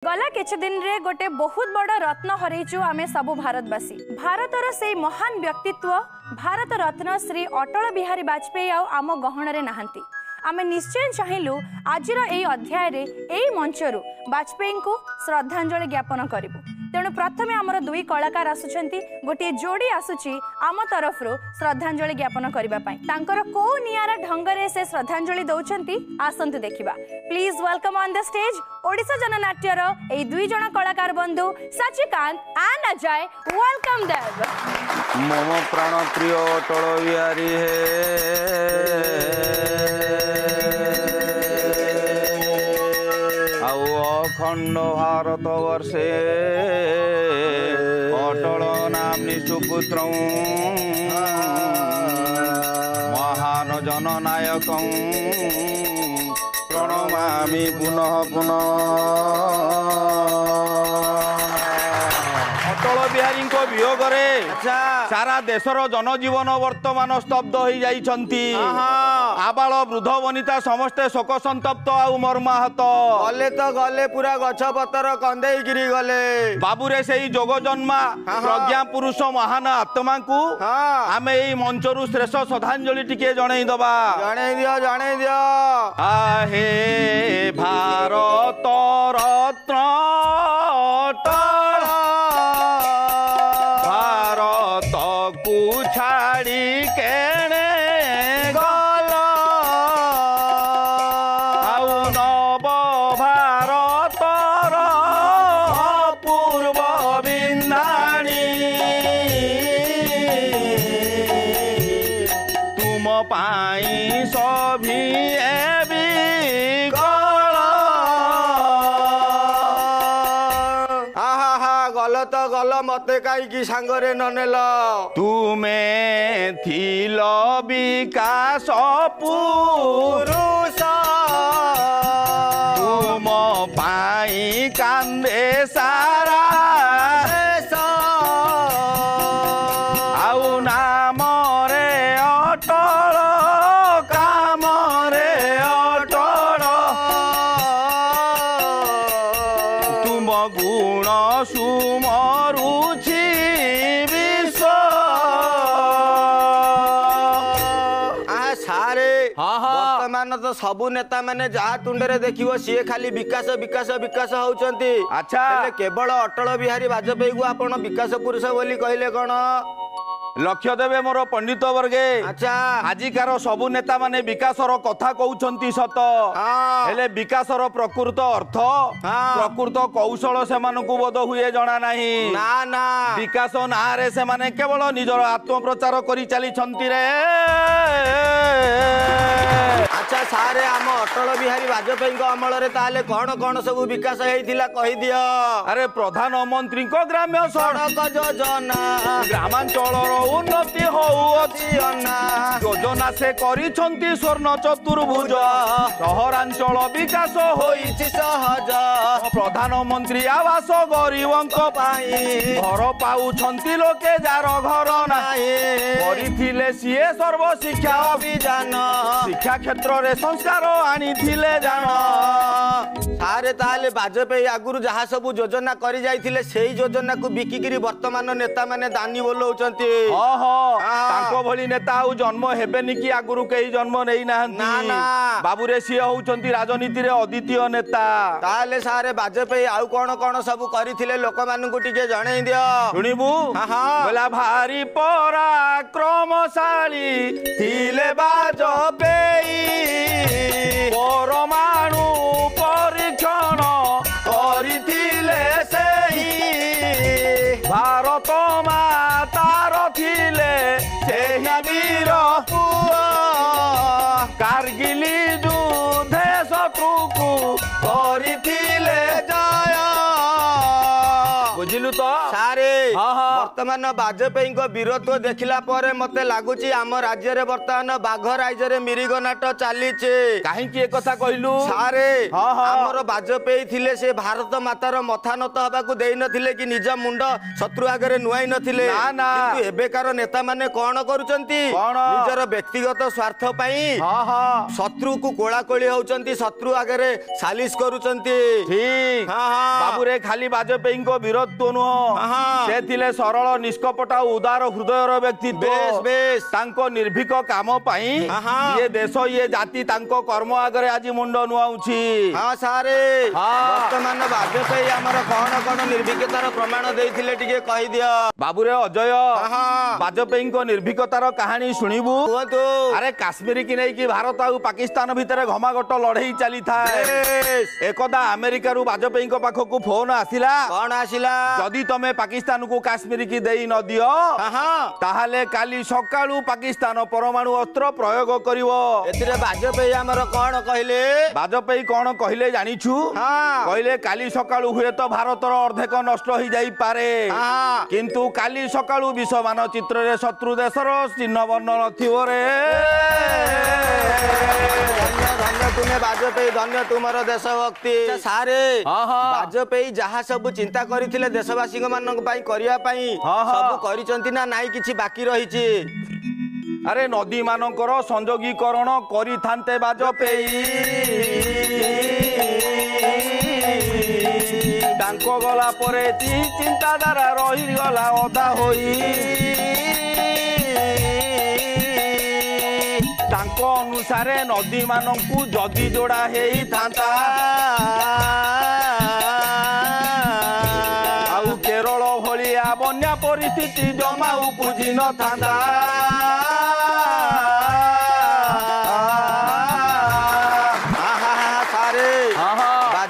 गला किछ दिन रे गोटे बहुत बड़ रत्न हरैचु आमे सबु भारतवासी। भारतर से महान व्यक्तित्व भारत रत्न श्री अटल बिहारी वाजपेयी आम गहन रे नाहंती। आमे निश्चय चाहिलु आजिर एई अध्याय रे एई मंचरु वाजपेयी को श्रद्धांजलि ज्ञापन करिबु। तेणु प्रथमे आमर दुई कलाकार आसुचंती, गोटे जोड़ी आसुची आम तरफरु श्रद्धांजलि ज्ञापन करिबा पई। तांकर को नियारा ढंगरे से श्रद्धांजलि दउचंती आसंतु देखिबा। Please welcome on the stage Odisha जननाट्यर एई दुई जण कलाकार बंधु सचिकांत एंड अजय। वेलकम देव। मम प्राण प्रिय अटल बिहारी अखंड भारत वर्षे अटल नाम्नि सुपुत्र महान जननायक प्रणमामि पुनः पुनः। अटल बिहारी वियोग सारा देशर जनजीवन वर्तमान स्तब्ध हो जाइछंती। आबाल वृद्ध वनिता समस्ते शोक संतप्त आउ मर्माहत गले तो गले पूरा गछ पतर कंदेई गिरी गले। बाबूरे सेई जोग जन्मा प्रज्ञा पुरुष महान आत्मा को आमे एई मंचरु श्रेष्ठ श्रद्धांजलि टिके जणै दबा। जणै दियो आहे भारत रत्न भारत को छाड़ी केणे गल आउ नव भारतर पूर्व बिंदाणी तुम पाई सभी गल मते कहीं सांगरे ननेल। तुमे थिल विकास पुरुष तुम पाई कांदे सारा आउ नाम रे अटल काम रे अटल तुम गुण सुमरुचि विश्व। वर्तमान तो सबु नेता माने जहा तुंडरे देखिबो सीए खाली विकास विकास विकास होउचंती। अच्छा केवल अटल बिहारी वाजपेयी को आपण विकास पुरुष बोली कहले कोन लक्ष्य देवे मोर पंडित वर्गे। अच्छा आजिकार सबु नेता माने विकासर कथा कहउछंती सत हेले विकासर प्रकृत अर्थ प्रकृत कौशल सेमानकु बोध हुए जणा नाही। ना ना विकास ना रे से माने केवल निजर आत्म प्रचार करी चली छंती रे। अच्छा सारे आम अटल बिहारी वाजपेयी को अमल रे ताले कौन कौन सब विकास हेइथिला कहि दियो। अरे प्रधानमंत्री को ग्राम्य सड़क योजना ग्रामांचल उन्नति होउअछि अन्ना योजना से करिछंती स्वर्ण चतुर्भुज सहरांचल विकास होइछि सहज प्रधानमंत्री आवास गरीबंक पाई घर पाउछंती लोके जार घर नाही करिथिले सीए सर्व शिक्षा अभियान शिक्षा क्षेत्र रे संस्कार आनिथिले जान। सारे ताले वाजपेयी आगुरु जहा सब योजना करि जाइथिले सेही योजना को बिकिगिरी वर्तमान नेता माने दानी बोलौचंती। तांको भली नेता आउ जन्म हेबेनी कि आगुरु केही जन्म नेई नाहंती। बाबूरे सिए होउचंती राजनीति रे अद्वितीय नेता। ताले सारे वाजपेयी आउ कोन कोन सब करिथिले लोक मानकु टिके जणै दियो सुनिबु। बोला भारी पराक्रमशाली थिले वाजपेयी परमाणु परीक्षण करिथिले सेही भारत मातार थिले सेही वीर पुआ कारगिल युद्धे शत्रुकु करिथिले जय। बुझिल बुझिलु तो सारे हाँ, हाँ। वर्तमान बाजपेयी वीरत्व देखला परे मते लागुची आम राज्य रे वर्तमान बाघ राज्य मिरिग नाट चली कहीं ए कथा कहलु सारे हाँ, हाँ। हमर बाजपेयी थिले से भारत मातार मथा नत हबाकू देई नथिले कि निज मुंड शत्रु आगरे नुआई नथिले ना, ना। किंतु एबेकार नेता माने कोन करूचंती कौन? निजर व्यक्तिगत स्वार्थ पई हाँ हाँ शत्रु को कोलाकोली होउचंती शत्रु आगरे सालिश करूचंती ठीक हाँ, हाँ। बाबू रे खाली बाजपेयी को वीरत्व नुह हाँ, हाँ। से थिले सरल निष्कपट और उदार हृदयर व्यक्तित्व बेस बेस तांको निर्भीक काम पाई हाँ, हाँ। ये देश ये जाति तांको कर्म आगरे आज मुंड नुआउछि हाँ सारे हाँ। वर्तमान बाजपेयी आमर कौन कौन निर्भीकतार प्रमाण देइथिले टिके कहि दियो बाबू रे अजय हाँ। बाजपेयी को निर्भीकतार कहानी शुणिबु कुहतु अरे काश्मीर की नहीं कि भारत और पाकिस्तान भितर घमाघट लड़ई चली था बेस एकदा अमेरिका रु बाजपेयी पाखक फोन आसिला कौन आसिला जदि तमे पाकिस्तान को काश्मीर की देई न दियो हाँ ताहले काली सकाळू पाकिस्तान परमाणु अस्त्र प्रयोग करिवो एथिरे बाजपेयी आमर कौन कहले बाजपेयी कौन कहले जानिछु हाँ कहले काली सकाळू हुए तो भारतर अर्धेक नष्ट हो जाई पारे हाँ किंतु काली सकाळू विश्व मानचित्र रे शत्रु देशर चिन्ह वर्ण नथिबो रे धन्य धन्य तुमे बाजपेयी धन्य तुमर देशभक्ति सारे हाँ, हाँ। बाजपेयी जहाँ सब चिंता करथिले देशवासी मान करिया पई हाँ, हाँ। सब करिसंती ना नाई किछि बाकी रहिछि अरे नदी मानकर संयोगीकरण करिथान्ते बाजपेयी तांको गला परे चिंताधारा रही गला अधा होई तांको अनुसारे नदी मानकू जदि जोड़ा हेई थांता आउ केरल भलिया बन्या परिस्थिति जमा उपजी न थांता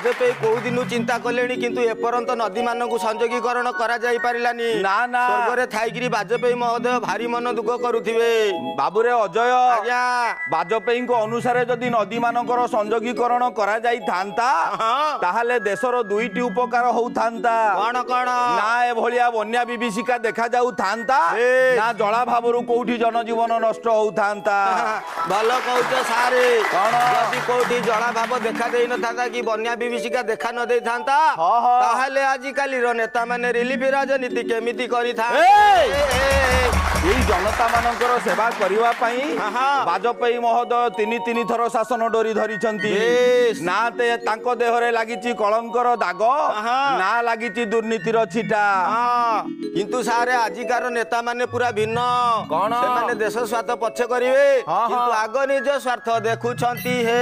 बाजपेयी कौ दिन चिंता कले किंतु एपर्यंत नदी मानक संयोगीकरण करा जाई पारिलानी ना ना स्वर्गरे थाइगिरी बाजपेयी महोदय भारी मन दुख करुथिबे बाबूरे अजय आज्ञा बाजपेयी अनुसारे जदि नदी मानकर संयोगीकरण करा जाई थांता हाँ। ताहले देशर दुईटी उपकार होउथांता कौन कौन ना ए भलिया बन्या विभीषिका देखा जाऊ थांता ए। ना जलाभावरु कोउठी जनजीवन नष्ट होउथांता भल कहूच सारे कौन? यदि कोठी जला भाव देखा देई न थांता कि बन्या विभीषिका देखा न देई थांता हाँ, हाँ। ताहले आजि काली रो नेता माने रिलीफ राजनीति केमिति करि था एई जनता मानकर सेवा करिवा पई हाँ। बाजपेयी महोदय तीन थर शासन डोरी धरिछंती बेस। ना ते तांको देहरे लागिची कलंकर दाग हाँ। ना लागिची दुर्नीतिर छिटा हाँ किंतु सारे आजिकार नेता माने पूरा भिन्न कौन? से माने देश स्वार्थ पछे करिवे हाँ, किंतु हाँ। आग निज स्वार्थ देखुछंती हे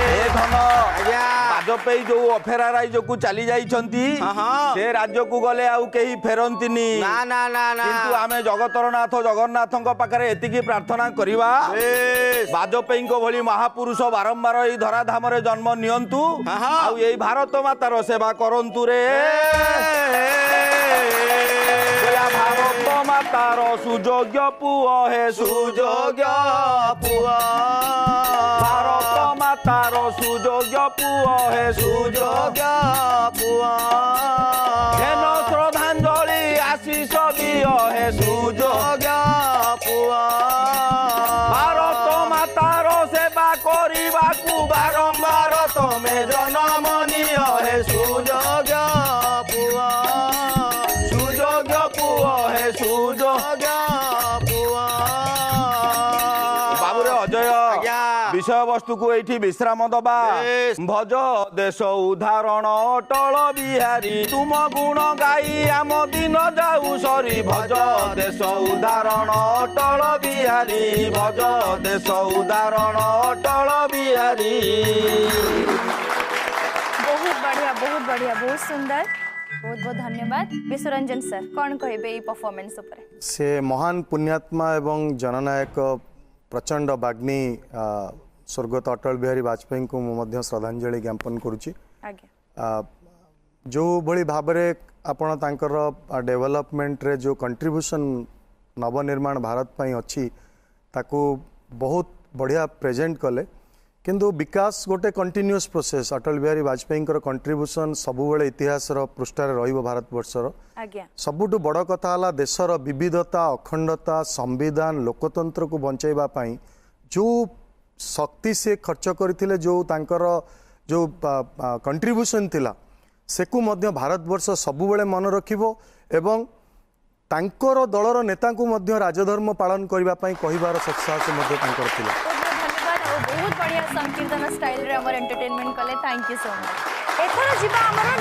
ए धन आज्ञा बाजपेयी जो अफेरा राज्य को चली जाइछंती हाँ। से राज्य को गले आउ केही फेरंतिनी ना ना ना ना किंतु आमे जगतर नाथ जगन्नाथଙ୍କ पाखरे एतिकी प्रार्थना करिवा बेस। बाजपेयी भली महापुरुष बारंबार एई धराधामरे जन्म नियंतु हाँ। आउ एई भारत मातार सेवा करंतु रे भारत मातार सुयोग्य पुओ हे सुयोग्य पुआ भारत मातार सुयोग्य पुओ हे सुयोग्य पुआ हेन श्रद्धांजलि आशीष दियो हे सुयोग्य पुआ भारत मातार सेवा करिबाकू बारंबार तमे जन्म नियो हे सुयोग्य पुआ सुयोग्य पुओ हे सुयोग्य पुआ बाबूरे अजय आज्ञा विषय वस्तु को एठी विश्राम दबा बेस। भज देश उदाहरण अटल बिहारी तुम गुण गाई आम दिन जाऊ सरी भज देश उदाहरण अटल बिहारी भज देश उदाहरण अटल बिहारी बहुत बढ़िया बहुत सुंदर बहुत बहुत धन्यवाद विश्वरंजन सर कौन कहबे ई परफॉर्मेंस ऊपर से महान पुण्यात्मा एवं जननायक प्रचंड बाग्नी स्वर्गत अटल बिहारी वाजपेयी को मध्य श्रद्धांजलि ज्ञापन करुच्ची आज्ञा जो भली भाबरे आपण तांकर डेवलपमेंट रे जो कंट्रीब्यूशन नवनिर्माण भारत पई अच्छी ताकू बहुत बढ़िया प्रेजेंट कले किंतु विकास गोटे continuous process Atal Bihari Vajpayee contribution सबुबले इतिहास पृष्ठार रहिबो भारतवर्षर आज्ञा सबुठु बड़ कथा हला देशर विविधता अखंडता संविधान लोकतंत्र को बंचाइबा पई जो शक्ति से खर्च करथिले जो तांकर जो कंट्रीब्यूशन थिला सेकु मध्य भारतवर्ष सबुबले मन रखिबो एवं तांकर दलर नेता को मध्य राजधर्म पालन करबा पई कहिबार सत्साहस मध्य तांकर थिला। बहुत बढ़िया संकीर्तन स्टाइल रे हमर एंटरटेनमेंट कले थैंक यू सो मच। एथर जीवा हमर